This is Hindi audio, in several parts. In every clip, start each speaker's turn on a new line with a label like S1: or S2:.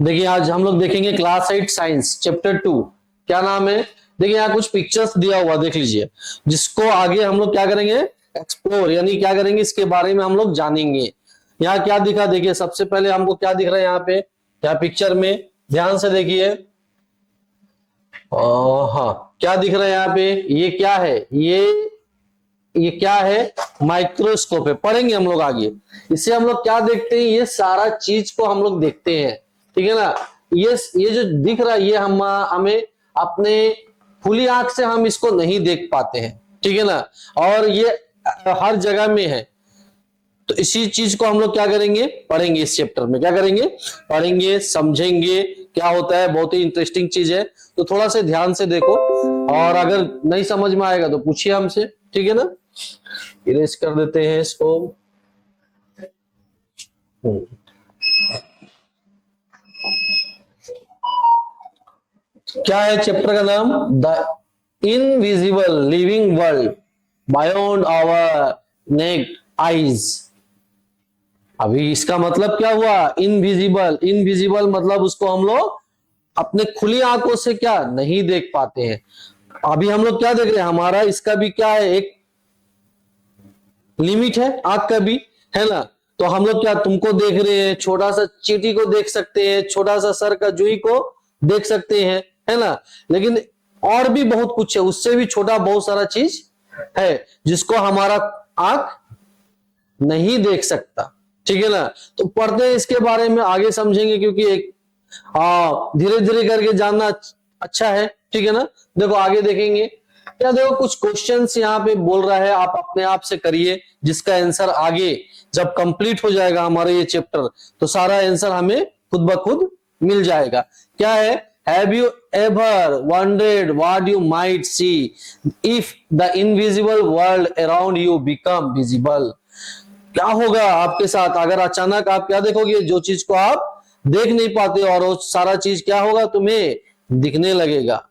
S1: देखिए आज हम लोग देखेंगे क्लास 8 साइंस चैप्टर 2। क्या नाम है? देखिए यहाँ कुछ पिक्चर्स दिया हुआ देख लीजिए, जिसको आगे हम लोग क्या करेंगे, एक्सप्लोर यानी क्या करेंगे, इसके बारे में हम लोग जानेंगे। यहाँ क्या दिखा, देखिए सबसे पहले हमको क्या दिख रहा है यहाँ पे, यहाँ पिक्चर में ध्यान से देखिए। हाँ, क्या दिख रहा है यहाँ पे, ये क्या है, ये क्या है, माइक्रोस्कोप है। पढ़ेंगे हम लोग आगे। इससे हम लोग क्या देखते हैं, ये सारा चीज को हम लोग देखते हैं, ठीक है ना। ये जो दिख रहा है ये हमें अपने खुली आंख से हम इसको नहीं देख पाते हैं, ठीक है ना। और ये हर जगह में है। तो इसी चीज को हम लोग क्या करेंगे, पढ़ेंगे इस चैप्टर में। क्या करेंगे, पढ़ेंगे, समझेंगे क्या होता है। बहुत ही इंटरेस्टिंग चीज है, तो थोड़ा सा ध्यान से देखो। और अगर नहीं समझ में आएगा तो पूछिए हमसे, ठीक है ना। इरेज कर देते हैं इसको। क्या है चैप्टर का नाम, the invisible living world beyond our naked eyes. अभी इसका मतलब क्या हुआ, इनविजिबल, इनविजिबल मतलब उसको हम लोग अपने खुली आंखों से क्या नहीं देख पाते हैं। अभी हम लोग क्या देख रहे हैं, हमारा इसका भी क्या है, एक लिमिट है, आंख का भी, है ना। तो हम लोग क्या तुमको देख रहे हैं, छोटा सा चींटी को देख सकते हैं, छोटा सा सर का जुई को देख सकते हैं, है ना। लेकिन और भी बहुत कुछ है, उससे भी छोटा बहुत सारा चीज है जिसको हमारा आंख नहीं देख सकता, ठीक है ना। तो पढ़ते हैं इसके बारे में, आगे समझेंगे, क्योंकि एक धीरे धीरे करके जानना अच्छा है, ठीक है ना। देखो आगे देखेंगे क्या, देखो कुछ क्वेश्चंस यहाँ पे बोल रहा है, आप अपने आप से करिए, जिसका आंसर आगे जब कंप्लीट हो जाएगा हमारा ये चैप्टर, तो सारा आंसर हमें खुद ब खुद मिल जाएगा। क्या है, have you ever wondered what you might see if the invisible world around you become visible. क्या होगा आपके साथ अगर अचानक आप क्या देखोगे, जो चीज को आप देख नहीं पाते और वो सारा चीज क्या होगा, तुम्हें दिखने लगेगा।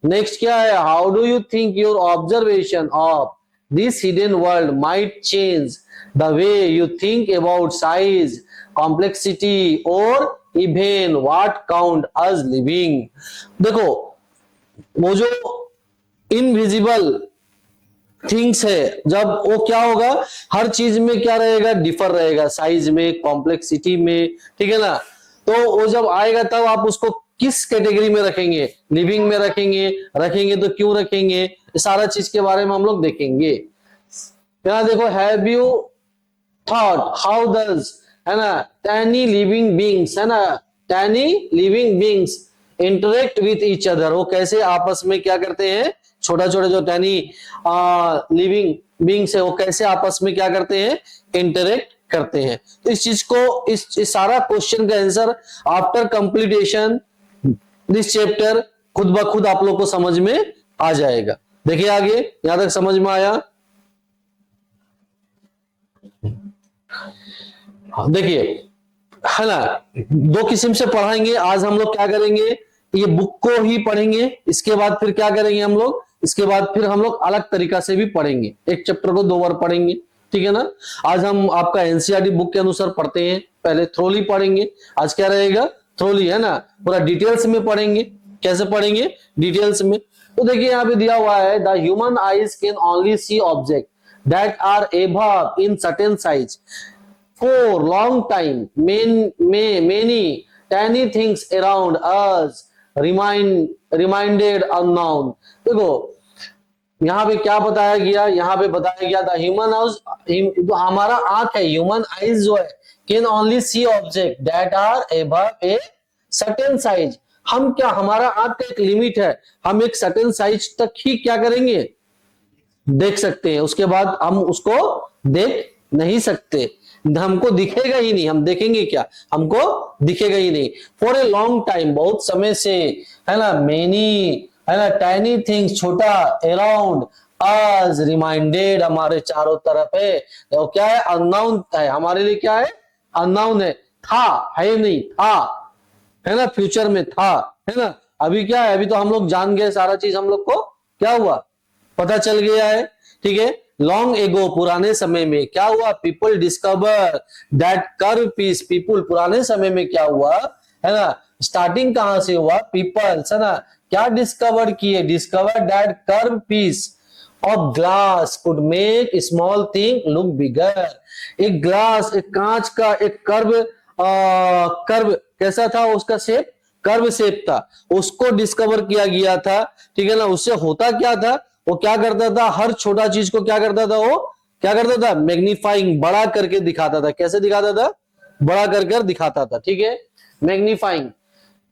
S1: नेक्स्ट क्या है, how do you think your observation of this hidden world might change the way you think about size, complexity और even what count as living. देखो वो जो इनविजिबल थिंग्स है, जब वो क्या होगा, हर चीज में क्या रहेगा, डिफर रहेगा, साइज में, कॉम्प्लेक्सिटी में, ठीक है ना। तो वो जब आएगा तब आप उसको किस कैटेगरी में रखेंगे, लिविंग में रखेंगे, रखेंगे तो क्यों रखेंगे, सारा चीज के बारे में हम लोग देखेंगे। यहाँ देखो, have you thought how does, है ना, टैनी लिविंग बींग्स, है ना, tiny living beings interact with each other. वो कैसे आपस में क्या करते हैं, छोटा छोटा जो टैनी लिविंग बींग्स है वो कैसे आपस में क्या करते हैं, इंटरेक्ट करते हैं। तो इस चीज को, इस सारा क्वेश्चन का answer after completion this chapter खुद ब खुद आप लोग को समझ में आ जाएगा। देखिए आगे, यहां तक समझ में आया। देखिए, है ना, दो किस्म से पढ़ाएंगे आज हम लोग। क्या करेंगे, ये बुक को ही पढ़ेंगे, इसके बाद फिर क्या करेंगे हम लोग, इसके बाद फिर हम लोग अलग तरीका से भी पढ़ेंगे, एक चैप्टर को 2 बार पढ़ेंगे, ठीक है ना। आज हम आपका एनसीईआरटी बुक के अनुसार पढ़ते हैं, पहले थ्रोली पढ़ेंगे। आज क्या रहेगा, थ्रोली, है ना, पूरा डिटेल्स में पढ़ेंगे। कैसे पढ़ेंगे, डिटेल्स में। तो देखिए यहाँ पे दिया हुआ है, the human eyes can only see object that are above in certain size for long time many tiny things around us reminded unknown। देखो यहाँ पे क्या बताया गया, यहाँ पे बताया गया था ह्यूमन आइज, जो हमारा आंख है, ह्यूमन आइज जो है, can only see object that are above a certain size. हम क्या, हमारा आंख का एक लिमिट है, हम एक सर्टेन साइज तक ही क्या करेंगे, देख सकते हैं, उसके बाद हम उसको देख नहीं सकते, हमको दिखेगा ही नहीं, हम देखेंगे क्या, हमको दिखेगा ही नहीं। फॉर ए लॉन्ग टाइम, बहुत समय से, है ना, मेनी, है ना, टाइनी थिंग्स, छोटा, अराउंड अस रिमाइंडेड, हमारे चारों तरफ है, तो क्या है, अननाउन है, हमारे लिए क्या है, अननाउन है, था, है नहीं, था, है ना, फ्यूचर में था, है ना। अभी क्या है, अभी तो हम लोग जान गए सारा चीज, हम लोग को क्या हुआ, पता चल गया है, ठीक है। लॉन्ग एगो, पुराने समय में क्या हुआ, people discover that curve piece, people पुराने समय में क्या हुआ, है ना, स्टार्टिंग कहां से हुआ, पीपल्स, है ना, क्या डिस्कवर किए, discover that curve piece of glass could make small thing look bigger. एक ग्लास, एक कांच का एक कर्व कैसा था उसका शेप, कर्व शेप था, उसको डिस्कवर किया गया था, ठीक है ना। उससे होता क्या था, वो क्या करता था, हर छोटा चीज को क्या करता था, वो क्या करता था, मैग्नीफाइंग, बड़ा करके दिखाता था। कैसे दिखाता था, बड़ा कर दिखाता था, ठीक है, magnifying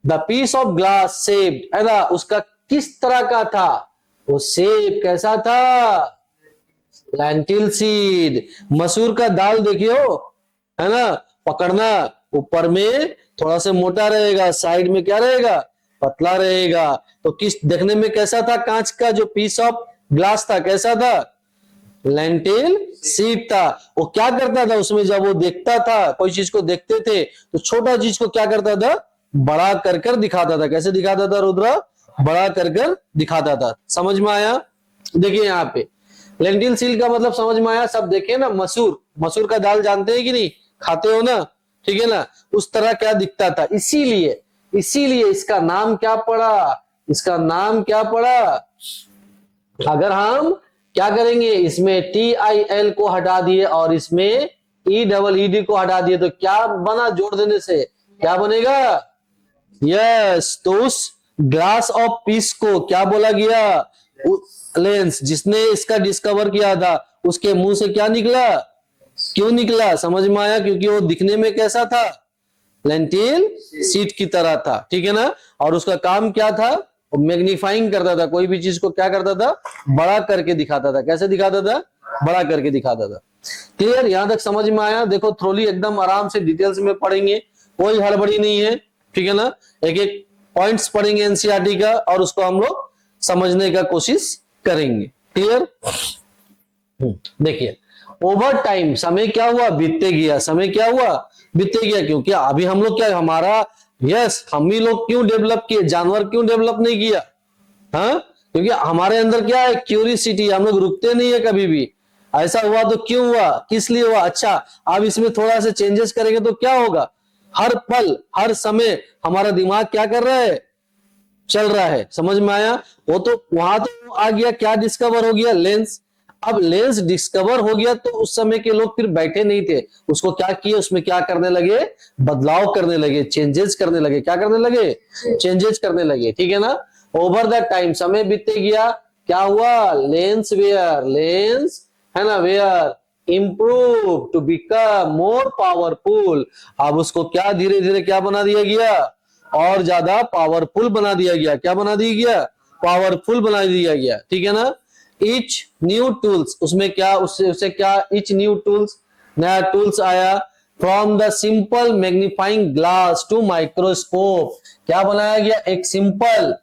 S1: the piece of glass shaped, है ना, उसका किस तरह का था, वो शेप कैसा था, लैंटिल सीड, मसूर का दाल देखियो, है ना, पकड़ना, ऊपर में थोड़ा सा मोटा रहेगा, साइड में क्या रहेगा, पतला रहेगा। तो किस देखने में कैसा था, कांच का जो पीस ऑफ ग्लास था कैसा था, लेंटिल सीड था। वो क्या करता था उसमें, जब वो देखता था, कोई चीज को देखते थे तो छोटा चीज को क्या करता था, बड़ा कर दिखाता था। कैसे दिखाता था रुद्रा, बड़ा कर दिखाता था। समझ में आया, देखिए यहाँ पे लेंटिल सीड का मतलब समझ में आया। सब देखे ना, मसूर, मसूर का दाल जानते हैं कि नहीं, खाते हो ना, ठीक है ना, उस तरह क्या दिखता था। इसीलिए इसका नाम क्या पड़ा, इसका नाम क्या पड़ा। अगर हम क्या करेंगे, इसमें TIL को हटा दिए और इसमें EED को हटा दिए तो क्या बना, जोड़ देने से क्या बनेगा, यस, तो उस ग्लास ऑफ पीस को क्या बोला गया, लेंस, जिसने इसका डिस्कवर किया था उसके मुंह से क्या निकला, क्यों निकला, समझ में आया, क्योंकि वो दिखने में कैसा था, लेंटिल सीड की तरह था, ठीक है ना। और उसका काम क्या था, वो मैग्नीफाइंग करता था, कोई भी चीज को क्या करता था, बड़ा करके दिखाता था। कैसे दिखाता था, बड़ा करके दिखाता था। क्लियर, यहां तक समझ में आया। देखो थ्रोली एकदम आराम से डिटेल्स में पढ़ेंगे, कोई हड़बड़ी नहीं है, ठीक है ना। एक एक पॉइंट्स पढ़ेंगे एनसीईआरटी का और उसको हम लोग समझने का कोशिश करेंगे। क्लियर, देखिए ओवर टाइम समय क्या हुआ, बीतते गया, समय क्या हुआ, बीतते गया। क्योंकि अभी हम लोग क्या, हमारा यस, हम ही लोग क्यों डेवलप किए, जानवर क्यों डेवलप नहीं किया, हाँ, क्योंकि हमारे अंदर क्या है, क्यूरियोसिटी, हम लोग रुकते नहीं है कभी भी। ऐसा हुआ तो क्यों हुआ, किस लिए हुआ, अच्छा अब इसमें थोड़ा सा चेंजेस करेंगे तो क्या होगा। हर पल हर समय हमारा दिमाग क्या कर रहा है, चल रहा है। समझ में आया, वो तो वहां तो आ गया, क्या डिस्कवर हो गया, लेंस। अब लेंस डिस्कवर हो गया तो उस समय के लोग फिर बैठे नहीं थे, उसको क्या किए, उसमें क्या करने लगे, बदलाव करने लगे, चेंजेस करने लगे। क्या करने लगे, चेंजेस करने लगे, ठीक है ना। ओवर द टाइम समय बीतते गया, क्या हुआ, लेंस वेयर, लेंस, है ना, were improve to become more powerful. अब उसको क्या धीरे धीरे क्या बना दिया गया, और ज्यादा पावरफुल बना दिया गया। क्या बना दिया गया, पावरफुल बना दिया गया, ठीक है ना। इच न्यू टूल्स, उसमें क्या, उससे क्या, इच न्यू टूल्स, नया टूल्स आया। From the simple magnifying glass to microscope, क्या बनाया गया, एक सिंपल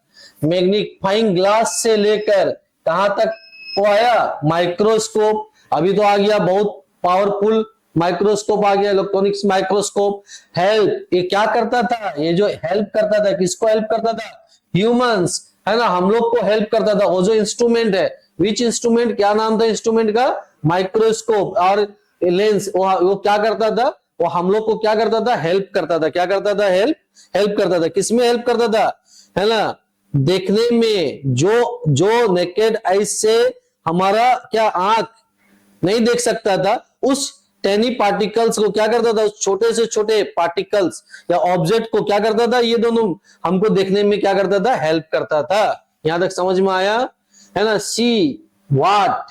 S1: मैग्नीफाइंग ग्लास से लेकर कहां तक वो आया, माइक्रोस्कोप। अभी तो आ गया बहुत पावरफुल माइक्रोस्कोप आ गया, इलेक्ट्रॉनिक्स माइक्रोस्कोप। हेल्प, ये क्या करता था, ये जो हेल्प करता था, किसको हेल्प करता था, ह्यूमंस, है ना, हम लोग को हेल्प करता था। वो जो इंस्ट्रूमेंट है, विच इंस्ट्रूमेंट, क्या नाम था इंस्ट्रूमेंट का, माइक्रोस्कोप। और लेंस, वो क्या करता था, वो हम लोग को क्या करता था, हेल्प करता था। क्या करता था, हेल्प करता था। किसमें हेल्प करता था, है ना, देखने में। जो नेकेड आई से हमारा क्या आंख नहीं देख सकता था, उस टेनी पार्टिकल्स को क्या करता था, उस छोटे से छोटे पार्टिकल्स या ऑब्जेक्ट को क्या करता था, ये दोनों हमको देखने में क्या करता था, हेल्प करता था। यहां तक समझ में आया, है ना। See what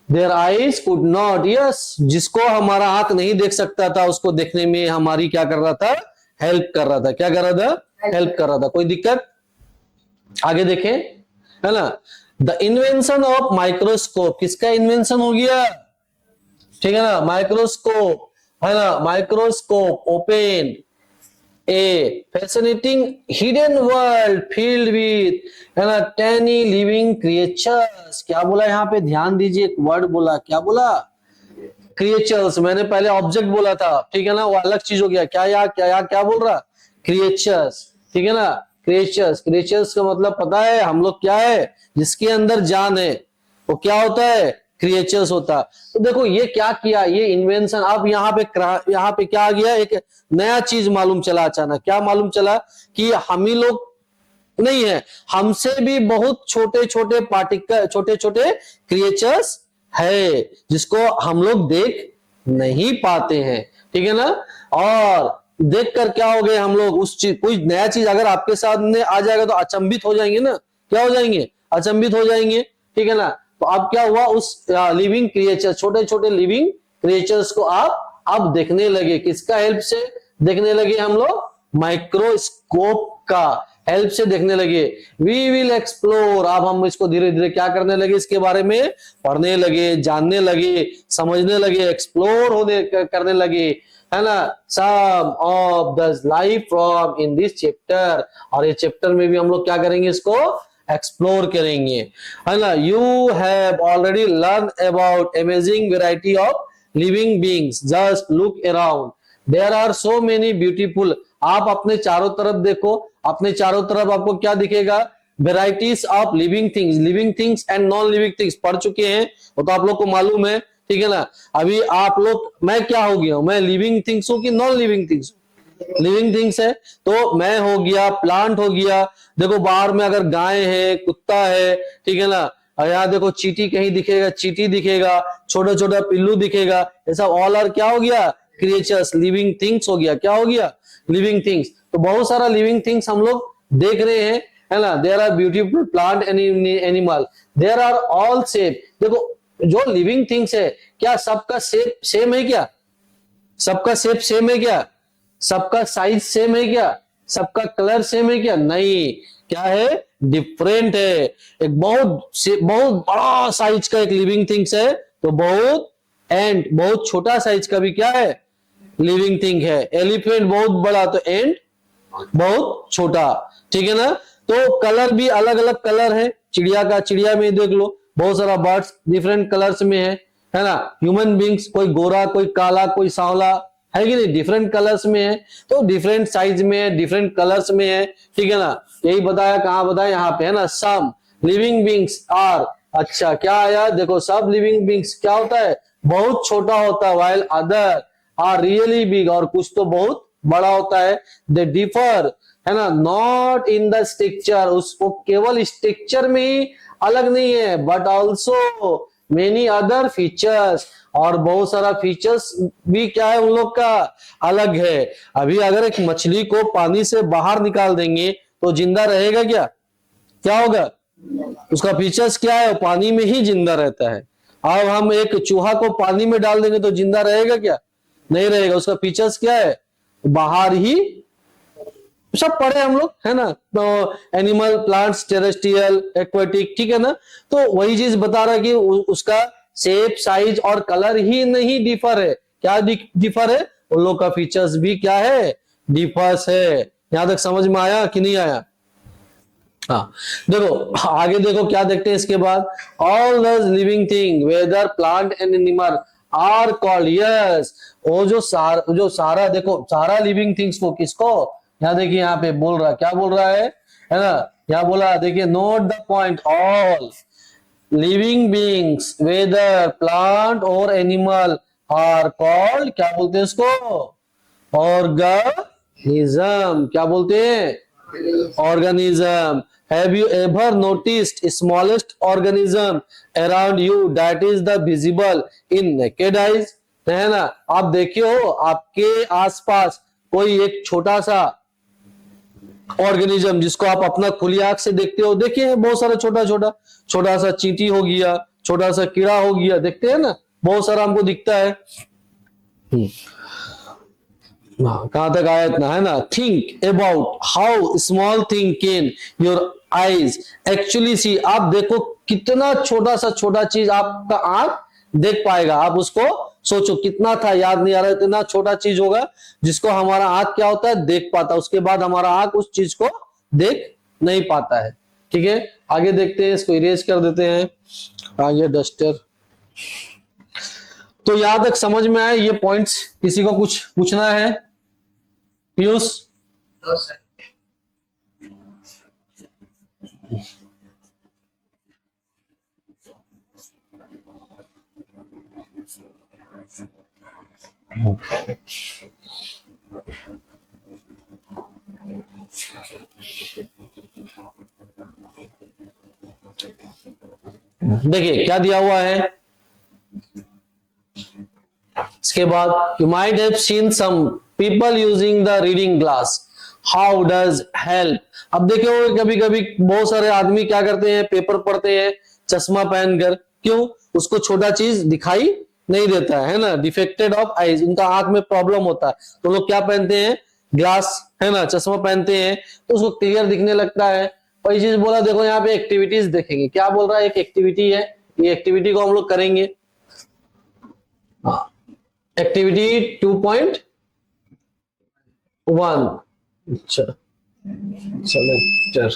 S1: their eyes could not, yes, जिसको हमारा आंख नहीं देख सकता था उसको देखने में हमारी क्या कर रहा था, हेल्प कर रहा था। क्या कर रहा था, हेल्प कर रहा था। कोई दिक्कत, आगे देखें, है ना। द इन्वेंशन ऑफ माइक्रोस्कोप, किसका इन्वेंशन हो गया, ठीक है ना, माइक्रोस्कोप, है ना, microscope open A fascinating hidden world field with, है ना, टेनी लिविंग क्रिएचर्स। क्या बोला यहाँ पे, ध्यान दीजिए, एक वर्ड बोला, क्या बोला, क्रिएचर्स। मैंने पहले ऑब्जेक्ट बोला था, ठीक है ना, वो अलग चीज हो गया। क्या बोल रहा, क्रिएचर्स, ठीक है ना, क्रिएचर्स। क्रिएचर्स का मतलब पता है हम लोग क्या है, जिसके अंदर जान है, वो क्या होता है, क्रिएचर्स होता। तो देखो ये क्या किया, ये इन्वेंशन। अब यहाँ पे क्या आ गया, एक नया चीज मालूम चला। अचानक क्या मालूम चला कि हम ही लोग नहीं है, हमसे भी बहुत छोटे छोटे पार्टिकल, छोटे छोटे क्रिएचर्स है जिसको हम लोग देख नहीं पाते हैं। ठीक है ना। और देखकर क्या हो गए हम लोग, उस चीज, कोई नया चीज अगर आपके सामने आ जाएगा तो अचंभित हो जाएंगे ना। क्या हो जाएंगे, अचंभित हो जाएंगे। ठीक है ना। तो अब क्या हुआ, उस लिविंग क्रिएचर, छोटे छोटे लिविंग क्रिएचर्स को आप अब देखने लगे। किसका हेल्प से देखने लगे हम लोग, माइक्रोस्कोप का हेल्प से देखने लगे। वी विल एक्सप्लोर, अब हम इसको धीरे धीरे क्या करने लगे, इसके बारे में पढ़ने लगे, जानने लगे, समझने लगे, एक्सप्लोर होने करने लगे, है ना। Some of the life from in this chapter, और ये चैप्टर में भी हम लोग क्या करेंगे, इसको एक्सप्लोर करेंगे, है ना। You have already learn about amazing variety of living beings, just look around, there are so many beautiful. आप अपने चारों तरफ देखो, अपने चारों तरफ आपको क्या दिखेगा, varieties of living things and non living things पढ़ चुके हैं, वो तो आप लोग को मालूम है। ठीक है ना। अभी आप लोग, मैं क्या हो गया हूं, मैं लिविंग थिंग्स हूं कि non living things? Living things है, तो मैं हो गया, प्लांट हो गया। देखो बाहर में अगर गाय है, कुत्ता है, ठीक है ना, और यहाँ देखो चींटी कहीं दिखेगा, चींटी दिखेगा, छोटा छोटा पिल्लू दिखेगा, ऐसा ऑल आर क्या हो गया, क्रिएचर्स, लिविंग थिंग्स हो गया। क्या हो गया, लिविंग थिंग्स। तो बहुत सारा लिविंग थिंग्स हम लोग देख रहे हैं, है ना। There are beautiful plant and animal, there are all same. देखो जो लिविंग थिंग्स है, क्या सबका शेप सेम है क्या, सबका शेप सेम है क्या, सबका साइज सेम है क्या, सबका कलर सेम है क्या? नहीं, क्या है, डिफरेंट है। एक बहुत बड़ा साइज का एक लिविंग थिंग्स है, तो बहुत एंड बहुत छोटा साइज का भी क्या है, लिविंग थिंग है। एलिफेंट बहुत बड़ा, तो एंड बहुत छोटा। ठीक है ना। तो कलर भी अलग अलग कलर है चिड़िया का, चिड़िया में देख लो बहुत सारा बर्ड्स डिफरेंट कलर्स में है ना। ह्यूमन बींग्स, कोई गोरा, कोई काला, कोई सांवला, है कि नहीं, डिफरेंट कलर्स में है। तो डिफरेंट साइज में है, डिफरेंट कलर्स में है। ठीक है ना। यही बताया, कहां बताया, यहाँ पे है ना। सम लिविंग बींग्स आर, अच्छा क्या आया, देखो सब लिविंग बींग्स क्या होता है, बहुत छोटा होता है, while other are really big, और कुछ तो बहुत बड़ा होता है। दे डिफर, है ना, नॉट इन द स्ट्रक्चर, उसको केवल स्ट्रक्चर में ही अलग नहीं है, but also many other features, और बहुत सारा फीचर्स भी क्या है उन लोग का, अलग है। अभी अगर एक मछली को पानी से बाहर निकाल देंगे तो जिंदा रहेगा क्या, क्या होगा, उसका फीचर्स क्या है, वो पानी में ही जिंदा रहता है। अब हम एक चूहा को पानी में डाल देंगे तो जिंदा रहेगा क्या, नहीं रहेगा। उसका फीचर्स क्या है, बाहर ही, सब पढ़े हम लोग, है ना। तो एनिमल, प्लांट्स, टेरेस्ट्रियल, एक्वेटिक, ठीक है ना। तो वही चीज बता रहा है कि उसका शेप, साइज और कलर ही नहीं डिफर है, क्या डिफर है, उन लोग का फीचर्स भी क्या है, डिफर्स है। यहां तक समझ में आया कि नहीं आया? हाँ, देखो आगे देखो क्या देखते हैं इसके बाद। All the living thing whether plant and animal are called, yes, वो जो सारा देखो, सारा लिविंग थिंग्स को किसको, यहाँ देखिए, यहाँ पे बोल रहा, क्या बोल रहा है ना, यहाँ बोला, देखिए, note the point, all living beings whether plant और एनिमल आर कॉल्ड, क्या बोलते हैं इसको, ऑर्गेनिज्म। क्या बोलते हैं, organism. Have you ever noticed smallest organism around you that is the visible in naked eyes, है ना। आप देखिए हो आपके आसपास कोई एक छोटा सा ऑर्गेनिज्म जिसको आप अपना खुली आंख से देखते हो, देखिए बहुत सारा छोटा छोटा, छोटा सा चींटी हो गया, छोटा सा कीड़ा हो गया, देखते हैं ना, बहुत सारा हमको दिखता है। कहां तक आया इतना, है ना। Think about how small thing can your eyes actually see, आप देखो कितना छोटा सा छोटा चीज आपका आंख देख पाएगा। आप उसको सोचो कितना था, याद नहीं आ रहा, इतना छोटा चीज होगा जिसको हमारा आंख क्या होता है, देख पाता है। उसके बाद हमारा आंख उस चीज को देख नहीं पाता है। ठीक है, आगे देखते हैं, इसको इरेज कर देते हैं आगे डस्टर। तो यहां तक समझ में आया ये पॉइंट्स? किसी को कुछ पूछना है? पीयूष, देखिए क्या दिया हुआ है इसके बाद, you might have seen some people using the reading glass, how does help. अब देखो कभी कभी बहुत सारे आदमी क्या करते हैं, पेपर पढ़ते हैं चश्मा पहनकर, क्यों? उसको छोटा चीज दिखाई नहीं देता है ना, डिफेक्टेड ऑफ आईज, उनका आंख में प्रॉब्लम होता है, तो लोग क्या पहनते हैं, ग्लास है ना, चश्मा पहनते हैं, तो उसको क्लियर दिखने लगता है। और ये चीज बोला, देखो यहाँ पे एक्टिविटीज देखेंगे, क्या बोल रहा है, एक एक्टिविटी है, ये एक्टिविटी को हम लोग करेंगे। एक्टिविटी 2.1, अच्छा चलो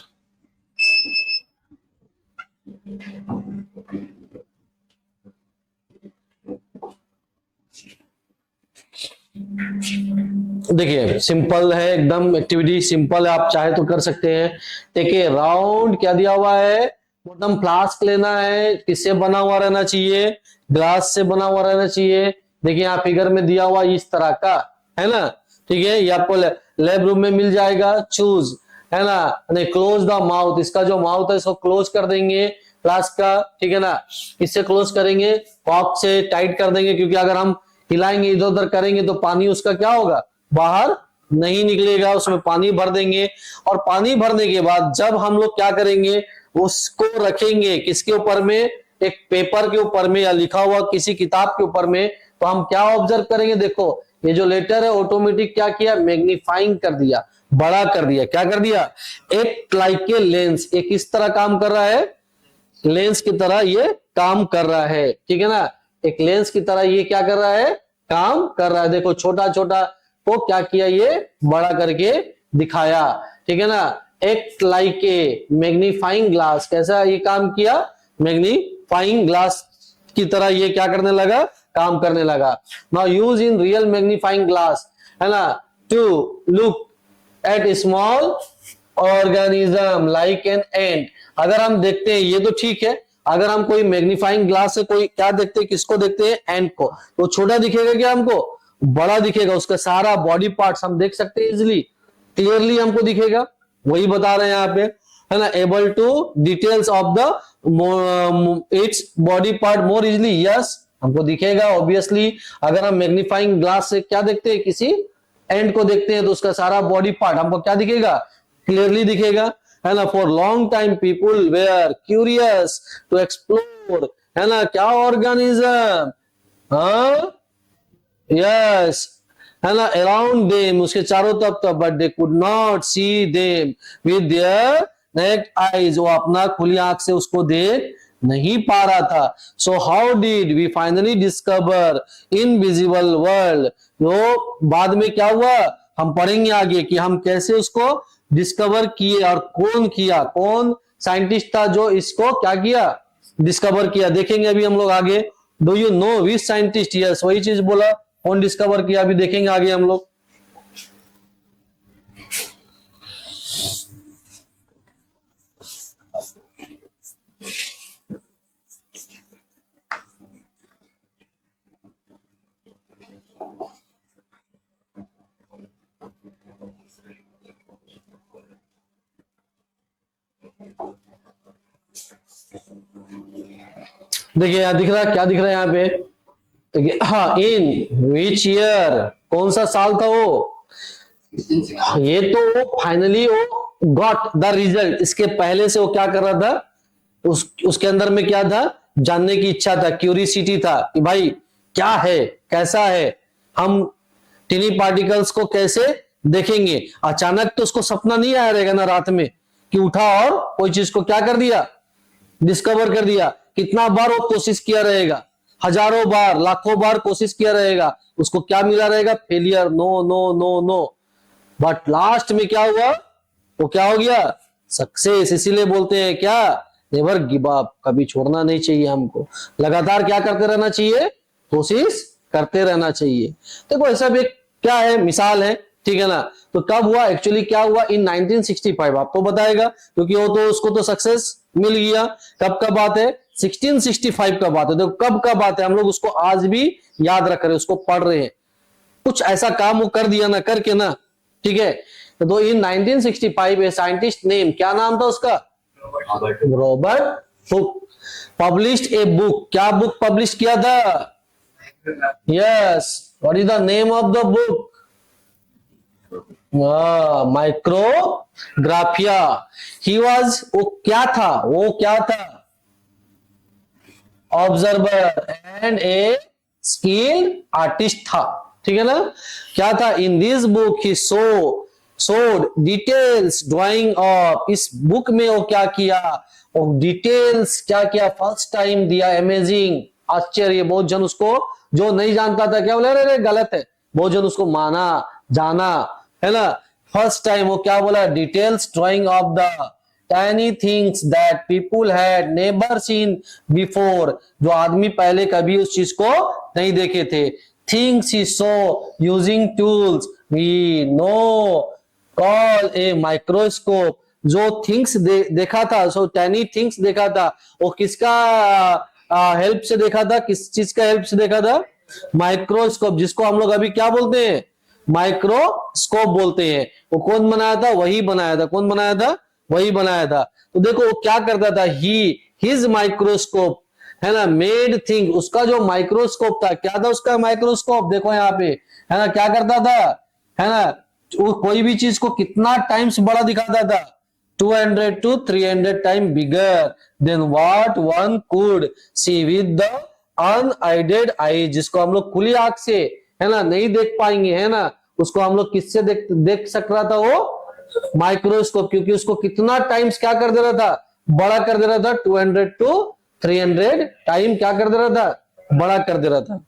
S1: देखिए सिंपल है एकदम, एक्टिविटी सिंपल है, आप चाहे तो कर सकते हैं। देखिए राउंड क्या दिया हुआ है, बॉटम फ्लास्क लेना है, किससे बना हुआ रहना चाहिए, ग्लास से बना हुआ रहना चाहिए। देखिए यहाँ फिगर में दिया हुआ इस तरह का है ना, ठीक है, ये आपको लैब रूम में मिल जाएगा। चूज है ना, नहीं क्लोज द माउथ, इसका जो माउथ है इसको क्लोज कर देंगे फ्लास्क का, ठीक है ना, इससे क्लोज करेंगे, कॉक से टाइट कर देंगे, क्योंकि अगर हम हिलाएंगे इधर उधर करेंगे तो पानी उसका क्या होगा, बाहर नहीं निकलेगा, उसमें पानी भर देंगे। और पानी भरने के बाद जब हम लोग क्या करेंगे, उसको रखेंगे किसके ऊपर में, एक पेपर के ऊपर में, या लिखा हुआ किसी किताब के ऊपर में, तो हम क्या ऑब्जर्व करेंगे, देखो ये जो लेटर है ऑटोमेटिक क्या किया, मैग्नीफाइंग कर दिया, बड़ा कर दिया, क्या कर दिया, एक लाइक ए लेंस, एक इस तरह काम कर रहा है, लेंस की तरह ये काम कर रहा है, ठीक है ना, एक लेंस की तरह ये क्या कर रहा है, काम कर रहा है। देखो छोटा छोटा को क्या किया, ये बड़ा करके दिखाया, ठीक है ना, एक लाइक ए मैग्नीफाइंग ग्लास, कैसा ये काम किया, मैग्नीफाइंग ग्लास की तरह ये क्या करने लगा, काम करने लगा। Now use in real magnifying glass, है ना, to look at small organism like an ant. अगर हम देखते हैं, ये तो ठीक है, अगर हम कोई मैग्नीफाइंग ग्लास से कोई क्या देखते हैं, किसको देखते हैं, एंट को, तो छोटा दिखेगा क्या हमको, बड़ा दिखेगा, उसका सारा बॉडी पार्ट्स हम देख सकते हैं इजिली, क्लियरली हमको दिखेगा, वही बता रहे हैं यहाँ पे, है ना, able to details of the its body part more easily, yes हमको दिखेगा ऑब्वियसली। अगर हम मैग्नीफाइंग ग्लास से क्या देखते हैं, किसी एंड को देखते हैं, तो उसका सारा बॉडी पार्ट हमको क्या दिखेगा, क्लियरली दिखेगा, है ना। For long time people were curious to explore, है ना, क्या ऑर्गेनिज्म, हाँ यस, है ना, अराउंड देम, उसके चारों तरफ था, but they could not see them with their naked eyes, वो अपना खुली आंख से उसको देख नहीं पा रहा था। So how did we finally discover invisible world, तो बाद में क्या हुआ, हम पढ़ेंगे आगे कि हम कैसे उसको डिस्कवर किए, और कौन किया, कौन साइंटिस्ट था जो इसको क्या किया, डिस्कवर किया, देखेंगे अभी हम लोग आगे। Do you know which scientist, yes वही चीज बोला, कौन डिस्कवर किया, अभी देखेंगे आगे हम लोग। देखिए यहाँ दिख रहा, क्या दिख रहा है यहाँ पे, हाँ, इन विच ईयर, कौन सा साल था वो, ये तो वो फाइनली वो गॉट द रिजल्ट, इसके पहले से वो क्या कर रहा था, उसके अंदर में क्या था, जानने की इच्छा था, क्यूरियोसिटी था कि भाई क्या है, कैसा है, हम टिनी पार्टिकल्स को कैसे देखेंगे। अचानक तो उसको सपना नहीं आया रहेगा ना रात में कि उठा और कोई चीज को क्या कर दिया, डिस्कवर कर दिया। कितना बार वो कोशिश किया रहेगा, हजारों बार, लाखों बार कोशिश किया रहेगा, उसको क्या मिला रहेगा, failure, no no no no, but last में क्या हुआ, वो क्या हो गया, सक्सेस। इसीलिए बोलते हैं क्या, नेवर गिव अप, कभी छोड़ना नहीं चाहिए हमको, लगातार क्या करते रहना चाहिए, कोशिश करते रहना चाहिए। देखो ऐसा भी क्या है, मिसाल है, ठीक है ना। तो कब हुआ, एक्चुअली क्या हुआ, इन 1965, आपको बताएगा क्योंकि वो तो उसको तो सक्सेस मिल गया। कब का बात है, 1665 का बात है। देखो कब का बात है, हम लोग उसको आज भी याद रख रहे हैं, उसको पढ़ रहे हैं, कुछ ऐसा काम वो कर दिया ना, करके ना, ठीक है। तो इन 1965 ए साइंटिस्ट नेम, क्या नाम था उसका, Robert Hooke, published a book, क्या बुक पब्लिश किया था, yes, what is the name of the book, Micrographia. He was, वो क्या था, observer and A skilled artist था, ठीक है ना। क्या था, in this book he showed details drying of, इस बुक में वो क्या किया, वो डिटेल्स क्या किया, फर्स्ट टाइम दिया, अमेजिंग, आश्चर्य, बहुत जन उसको जो नहीं जानता था क्या बोले, अरे गलत है, बहुत जन उसको माना, जाना, है ना। फर्स्ट टाइम वो क्या बोला, details drying of the tiny things that people had never seen before, जो आदमी पहले कभी उस चीज को नहीं देखे थे। Things he saw using tools we know call a microscope, जो things देखा था, so tiny things देखा था, वो किसका हेल्प से देखा था, किस चीज का हेल्प से देखा था, माइक्रोस्कोप, जिसको हम लोग अभी क्या बोलते हैं, माइक्रोस्कोप बोलते हैं। वो कौन बनाया था, वही बनाया था, कौन बनाया था, वही बनाया था। तो देखो वो क्या करता था, हिज माइक्रोस्कोप, है ना, मेड थिंग, उसका जो माइक्रोस्कोप था, क्या था उसका माइक्रोस्कोप, देखो यहाँ पे, है ना, क्या करता था, है ना, वो कोई भी चीज को कितना टाइम्स बड़ा दिखाता था, 200 to 300 time bigger than what one could see with the unaided eye, जिसको हम लोग खुली आंख से, है ना, नहीं देख पाएंगे, है ना, उसको हम लोग किससे देख सक रहा था, वो माइक्रोस्कोप, क्योंकि उसको कितना टाइम्स क्या कर दे रहा था, बड़ा कर दे रहा था, 200 to 300 टाइम क्या कर दे रहा था, बड़ा कर दे रहा था।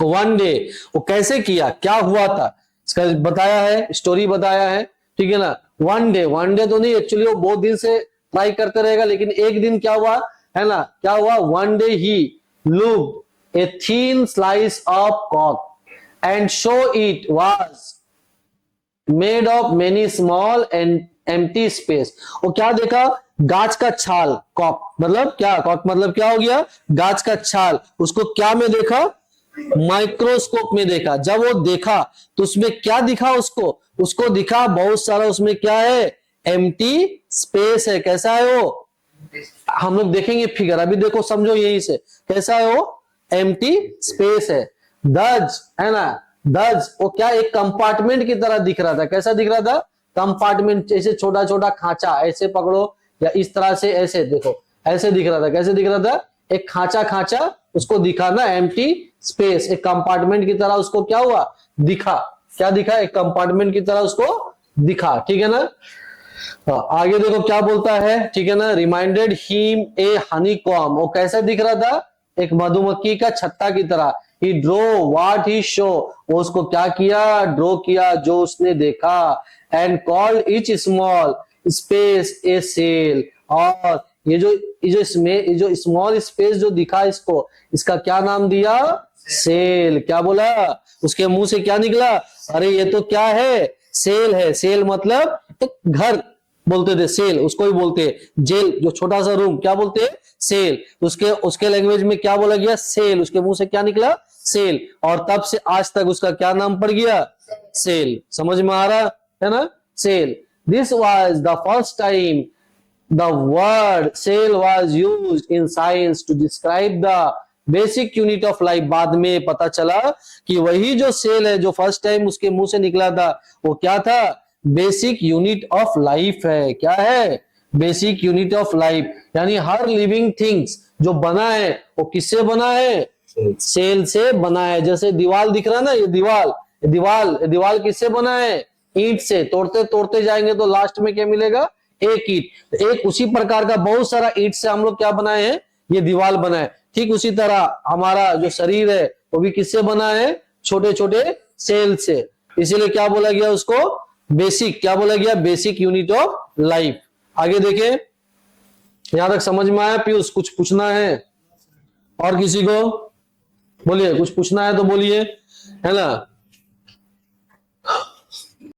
S1: वन डे, वो कैसे किया, क्या हुआ था, इसका बताया है, स्टोरी बताया है, ठीक है ना। वन डे तो नहीं, एक्चुअली वो बहुत दिन से ट्राई करते रहेगा, लेकिन एक दिन क्या हुआ, है ना, क्या हुआ, one day he looked a thin slice of cock and show it was made of many small and empty space. वो क्या देखा, गाछ का छाल, कॉक मतलब क्या, कॉक मतलब क्या हो गया, गाछ का छाल, उसको क्या में देखा, माइक्रोस्कोप में देखा। जब वो देखा तो उसमें क्या दिखा, उसको दिखा बहुत सारा, उसमें क्या है, एम्प्टी स्पेस है। कैसा है वो, हम लोग देखेंगे फिगर, अभी देखो समझो यहीं से, कैसा है वो, एम्प्टी स्पेस है। दज, है ना, दज, वो क्या, एक कंपार्टमेंट की तरह दिख रहा था, कैसा दिख रहा था, कंपार्टमेंट, जैसे छोटा छोटा खांचा, ऐसे पकड़ो या इस तरह से, ऐसे देखो, ऐसे दिख रहा था, कैसे दिख रहा था, एक खांचा उसको दिखा ना, एम्प्टी स्पेस, एक कंपार्टमेंट की तरह उसको क्या हुआ, दिखा, क्या दिखा, एक कंपार्टमेंट की तरह उसको दिखा, ठीक है ना। आगे देखो क्या बोलता है, ठीक है ना, रिमाइंडेड हिम ए हनीकॉम्ब, वो कैसे दिख रहा था, एक मधुमक्खी का छत्ता की तरह। He drew what he show, वो उसको क्या किया, ड्रॉ किया, जो उसने देखा, and called each small space a cell, और ये जो स्मॉल स्पेस जो दिखा इसको, इसका क्या नाम दिया, सेल। क्या बोला, उसके मुंह से क्या निकला, अरे ये तो क्या है, सेल है। सेल मतलब एक घर बोलते थे, सेल उसको ही बोलते हैं, जेल जो छोटा सा रूम, क्या बोलते हैं, सेल। उसके लैंग्वेज में क्या बोला गया, सेल, उसके मुंह से क्या निकला, सेल, और तब से आज तक उसका क्या नाम पड़ गया, सेल। समझ में आ रहा है ना, cell. This was the first time the word cell was used in science to describe the basic unit of life। बाद में पता चला कि वही जो सेल है, जो फर्स्ट टाइम उसके मुंह से निकला था, वो क्या था, बेसिक यूनिट ऑफ लाइफ है। क्या है, बेसिक यूनिट ऑफ लाइफ, यानी हर लिविंग थिंग्स जो बना है वो किससे बना है, सेल से बना है। जैसे दीवार दिख रहा है ना, ये दीवार किससे बना है, ईंट से। तोड़ते तोड़ते जाएंगे तो लास्ट में क्या मिलेगा, एक ईंट। एक उसी प्रकार का बहुत सारा ईंट से हम लोग क्या बनाए हैं, ये दीवार बनाए। ठीक उसी तरह हमारा जो शरीर है वो भी किससे बना है, छोटे छोटे सेल से। इसीलिए क्या बोला गया उसको, बेसिक। क्या बोला गया, बेसिक यूनिट ऑफ लाइफ। आगे देखें, यहां तक समझ में आया पीयूष, कुछ पूछना है और किसी को, बोलिए, कुछ पूछना है तो बोलिए, है ना।